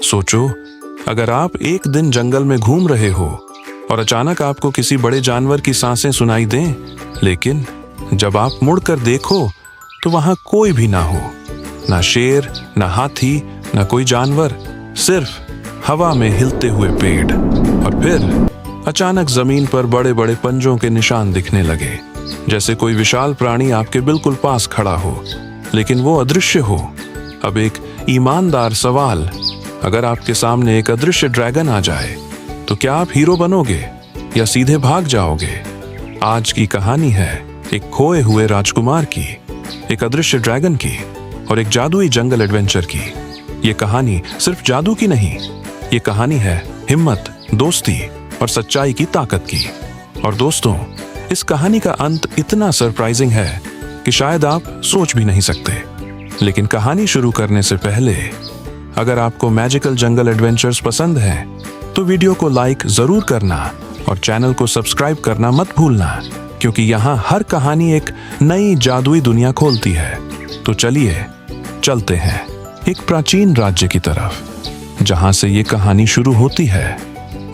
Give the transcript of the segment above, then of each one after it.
सोचो, अगर आप एक दिन जंगल में घूम रहे हो और अचानक आपको किसी बड़े जानवर की सांसें सुनाई दें, लेकिन जब आप मुड़कर देखो तो वहां कोई भी ना हो, ना शेर, ना हाथी, ना कोई जानवर, सिर्फ हवा में हिलते हुए पेड़। और फिर अचानक जमीन पर बड़े बड़े पंजों के निशान दिखने लगे, जैसे कोई विशाल प्राणी आपके बिल्कुल पास खड़ा हो, लेकिन वो अदृश्य हो। अब एक ईमानदार सवाल, अगर आपके सामने एक अदृश्य ड्रैगन आ जाए तो क्या आप हीरो बनोगे या सीधे भाग जाओगे? आज की कहानी है एक खोए हुए राजकुमार की, एक अदृश्य ड्रैगन की और एक जादुई जंगल एडवेंचर की। ये कहानी सिर्फ जादू की नहीं, ये कहानी है हिम्मत, दोस्ती और सच्चाई की ताकत की। और दोस्तों, इस कहानी का अंत इतना सरप्राइजिंग है कि शायद आप सोच भी नहीं सकते। लेकिन कहानी शुरू करने से पहले, अगर आपको मैजिकल जंगल एडवेंचर्स पसंद है तो वीडियो को लाइक जरूर करना और चैनल को सब्सक्राइब करना मत भूलना, क्योंकि यहाँ हर कहानी एक नई जादुई दुनिया खोलती है। तो चलिए चलते हैं एक प्राचीन राज्य की तरफ, जहाँ से ये कहानी शुरू होती है।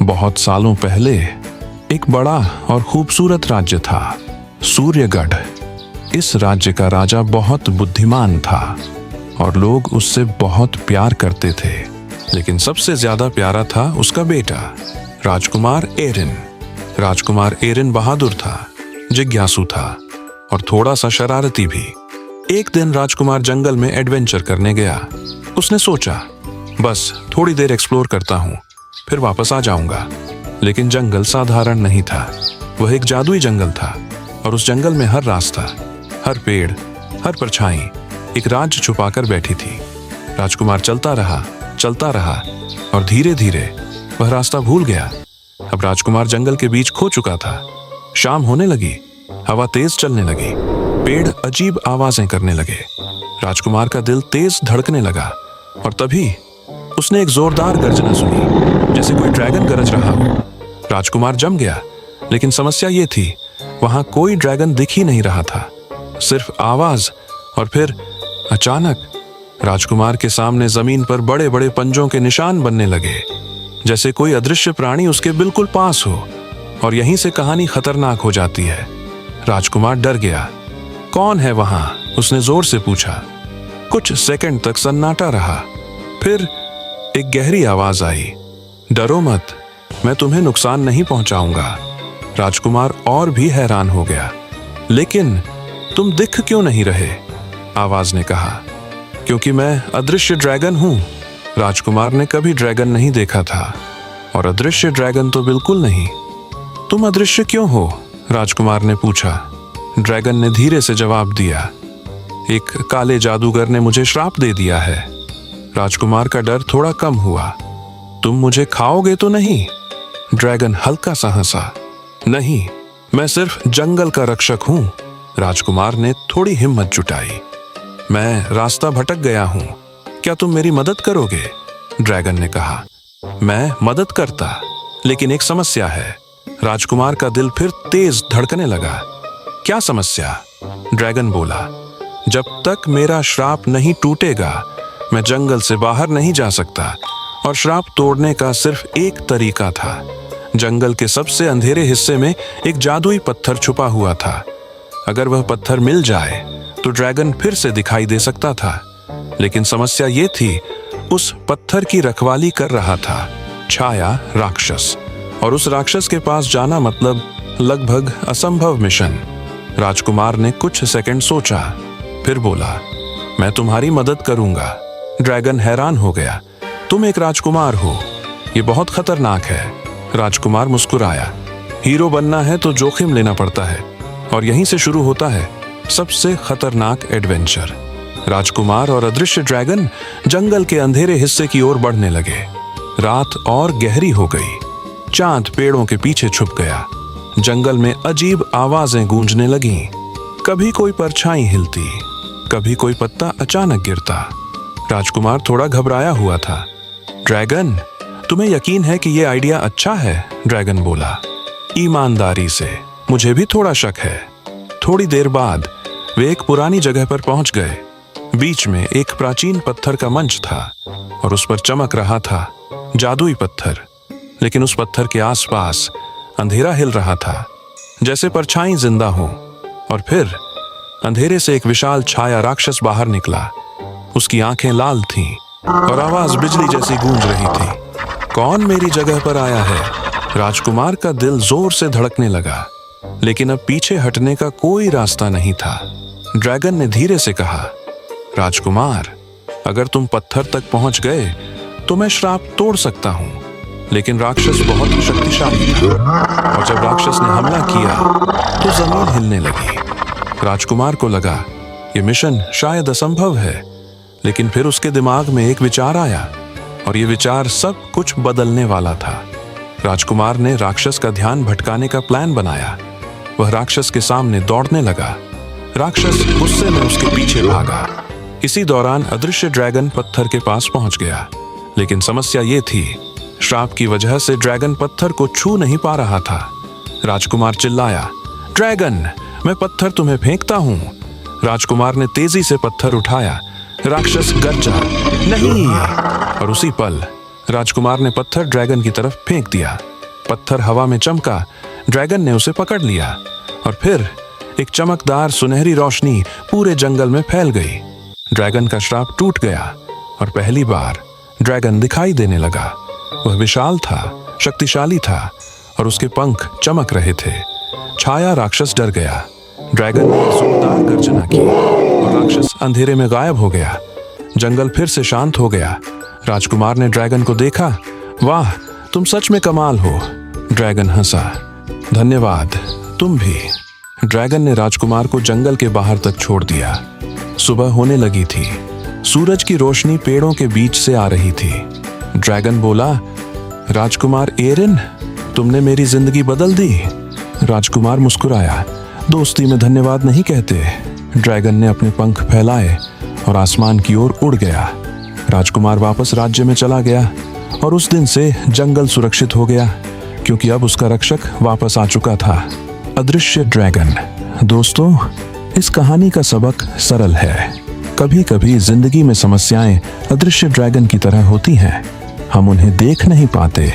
बहुत सालों पहले एक बड़ा और खूबसूरत राज्य था, सूर्यगढ़। इस राज्य का राजा बहुत बुद्धिमान था और लोग उससे बहुत प्यार करते थे, लेकिन सबसे ज्यादा प्यारा था उसका बेटा, राजकुमार एरिन। राजकुमार एरिन बहादुर था, जिज्ञासु था और थोड़ा सा शरारती भी। एक दिन राजकुमार जंगल में एडवेंचर करने गया। उसने सोचा, बस थोड़ी देर एक्सप्लोर करता हूँ, फिर वापस आ जाऊंगा। लेकिन जंगल साधारण नहीं था, वह एक जादुई जंगल था और उस जंगल में हर रास्ता, हर पेड़, हर परछाई एक राज छुपाकर बैठी थी। राजकुमार चलता रहा और धीरे धीरे वह रास्ता भूल गया। अब राजकुमार जंगल के बीच खो चुका था। शाम होने लगी, हवा तेज चलने लगी, पेड़ अजीब आवाजें करने लगे। राजकुमार का दिल तेज धड़कने लगा और तभी उसने एक जोरदार गर्जना सुनी, जैसे कोई ड्रैगन गरज रहा हो। राजकुमार जम गया, लेकिन समस्या ये थी, वहां कोई ड्रैगन दिख ही नहीं रहा था, सिर्फ आवाज। और फिर अचानक राजकुमार के सामने जमीन पर बड़े बड़े पंजों के निशान बनने लगे, जैसे कोई अदृश्य प्राणी उसके बिल्कुल पास हो। और यहीं से कहानी खतरनाक हो जाती है। राजकुमार डर गया। कौन है वहां? उसने जोर से पूछा। कुछ सेकंड तक सन्नाटा रहा, फिर एक गहरी आवाज आई, डरो मत, मैं तुम्हें नुकसान नहीं पहुंचाऊंगा। राजकुमार और भी हैरान हो गया। लेकिन तुम दिख क्यों नहीं रहे? आवाज ने कहा। क्योंकि मैं अदृश्य ड्रैगन हूं। राजकुमार ने कभी ड्रैगन नहीं देखा था और अदृश्य ड्रैगन तो बिल्कुल नहीं। तुम अदृश्य क्यों हो? राजकुमार ने पूछा। ड्रैगन ने धीरे से जवाब दिया, एक काले जादूगर ने मुझे श्राप दे दिया है। राजकुमार का डर थोड़ा कम हुआ। तुम मुझे खाओगे तो नहीं? ड्रैगन हल्का सा हंसा। नहीं, मैं सिर्फ जंगल का रक्षक हूं। राजकुमार ने थोड़ी हिम्मत जुटाई। मैं रास्ता भटक गया हूं, क्या तुम मेरी मदद करोगे? ड्रैगन ने कहा। मैं मदद करता, लेकिन एक समस्या है। राजकुमार का दिल फिर तेज धड़कने लगा। क्या समस्या? ड्रैगन बोला। जब तक मेरा श्राप नहीं टूटेगा, मैं जंगल से बाहर नहीं जा सकता। और श्राप तोड़ने का सिर्फ एक तरीका था। जंगल के सबसे अंधेरे हिस्से में एक जादुई पत्थर छुपा हुआ था। अगर वह पत्थर मिल जाए तो ड्रैगन फिर से दिखाई दे सकता था। लेकिन समस्या ये थी, उस पत्थर की रखवाली कर रहा था छाया राक्षस, और उस राक्षस के पास जाना मतलब लगभग असंभव मिशन। राजकुमार ने कुछ सेकंड सोचा, फिर बोला, मैं तुम्हारी मदद करूंगा। ड्रैगन हैरान हो गया। तुम एक राजकुमार हो, ये बहुत खतरनाक है। राजकुमार मुस्कुराया। हीरो बनना है तो जोखिम लेना पड़ता है, और यहीं से शुरू होता है सबसे खतरनाक एडवेंचर। राजकुमार और अदृश्य ड्रैगन जंगल के अंधेरे हिस्से की ओर बढ़ने लगे। रात और गहरी हो गई, चांद पेड़ों के पीछे छुप गया। जंगल में अजीब आवाजें गूंजने लगीं। कभी कोई परछाई हिलती, कभी कोई पत्ता अचानक गिरता। राजकुमार थोड़ा घबराया हुआ था। ड्रैगन, तुम्हें यकीन है कि यह आइडिया अच्छा है? ड्रैगन बोला ईमानदारी से। मुझे भी थोड़ा शक है। थोड़ी देर बाद वे एक पुरानी जगह पर पहुंच गए। बीच में एक प्राचीन पत्थर का मंच था और उस पर चमक रहा था जादुई पत्थर। लेकिन उस पत्थर के आसपास अंधेरा हिल रहा था, जैसे परछाई जिंदा हो। और फिर अंधेरे से एक विशाल छाया राक्षस बाहर निकला। उसकी आंखें लाल थीं और आवाज बिजली जैसी गूंज रही थी। कौन मेरी जगह पर आया है? राजकुमार का दिल जोर से धड़कने लगा, लेकिन अब पीछे हटने का कोई रास्ता नहीं था। ड्रैगन ने धीरे से कहा, राजकुमार, अगर तुम पत्थर तक पहुंच गए तो मैं श्राप तोड़ सकता हूं। लेकिन राक्षस बहुत शक्तिशाली था और जब राक्षस ने हमला किया तो जमीन हिलने लगी। राजकुमार को लगा ये मिशन शायद असंभव है, लेकिन फिर उसके दिमाग में एक विचार आया और ये विचार सब कुछ बदलने वाला था। राजकुमार ने राक्षस का ध्यान भटकाने का प्लान बनाया। वह राक्षस के सामने दौड़ने लगा। राक्षस गुस्से में उसके पीछे भागा। इसी दौरान अदृश्य ड्रैगन पत्थर के पास पहुंच गया, लेकिन समस्या ये थी, श्राप की वजह से ड्रैगन पत्थर को छू नहीं पा रहा था। राजकुमार चिल्लाया, ड्रैगन, मैं पत्थर तुम्हें फेंकता हूं। राजकुमार ने तेजी से पत्थर उठाया। राक्षस गरजा, नहीं! और उसी पल राजकुमार ने पत्थर ड्रैगन की तरफ फेंक दिया। पत्थर हवा में चमका। ड्रैगन ने उसे पकड़ लिया और फिर एक चमकदार सुनहरी रोशनी पूरे जंगल में फैल गई। ड्रैगन का श्राप टूट गया और पहली बार ड्रैगन दिखाई देने लगा। वह विशाल था, शक्तिशाली था और उसके पंख चमक रहे थे। छाया राक्षस डर गया। ड्रैगन ने जोरदार गर्जना की और राक्षस अंधेरे में गायब हो गया। जंगल फिर से शांत हो गया। राजकुमार ने ड्रैगन को देखा। वाह, तुम सच में कमाल हो। ड्रैगन हंसा। धन्यवाद, तुम भी। ड्रैगन ने राजकुमार को जंगल के बाहर तक छोड़ दिया। सुबह होने लगी थी। सूरज की रोशनी पेड़ों के बीच से आ रही थी। ड्रैगन बोला, राजकुमार एरिन, तुमने मेरी जिंदगी बदल दी। राजकुमार मुस्कुराया। दोस्ती में धन्यवाद नहीं कहते। ड्रैगन ने अपने पंख फैलाए और आसमान की ओर उड़ गया। राजकुमार वापस राज्य में चला गया और उस दिन से जंगल सुरक्षित हो गया, क्योंकि अब उसका रक्षक वापस आ चुका था, अदृश्य ड्रैगन। दोस्तों, इस कहानी का सबक सरल है। कभी कभी जिंदगी में समस्याएं अदृश्य ड्रैगन की तरह होती हैं। हम उन्हें देख नहीं पाते,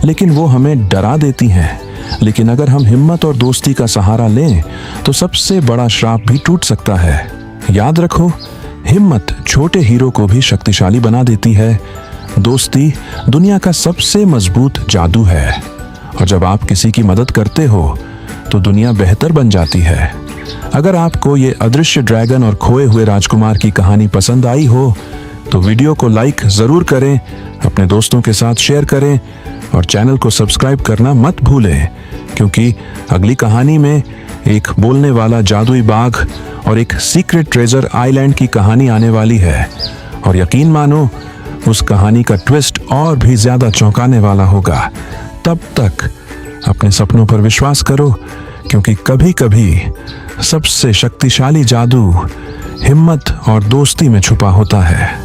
लेकिन वो हमें डरा देती हैं। लेकिन अगर हम हिम्मत और दोस्ती का सहारा लें तो सबसे बड़ा श्राप भी टूट सकता है। याद रखो, हिम्मत छोटे हीरो को भी शक्तिशाली बना देती है। दोस्ती दुनिया का सबसे मजबूत जादू है और जब आप किसी की मदद करते हो तो दुनिया बेहतर बन जाती है। अगर आपको ये अदृश्य ड्रैगन और खोए हुए राजकुमार की कहानी पसंद आई हो तो वीडियो को लाइक जरूर करें, अपने दोस्तों के साथ शेयर करें और चैनल को सब्सक्राइब करना मत भूलें, क्योंकि अगली कहानी में एक बोलने वाला जादुई बाघ और एक सीक्रेट ट्रेजर आइलैंड की कहानी आने वाली है। और यकीन मानो, उस कहानी का ट्विस्ट और भी ज्यादा चौंकाने वाला होगा। तब तक अपने सपनों पर विश्वास करो, क्योंकि कभी कभी सबसे शक्तिशाली जादू हिम्मत और दोस्ती में छुपा होता है।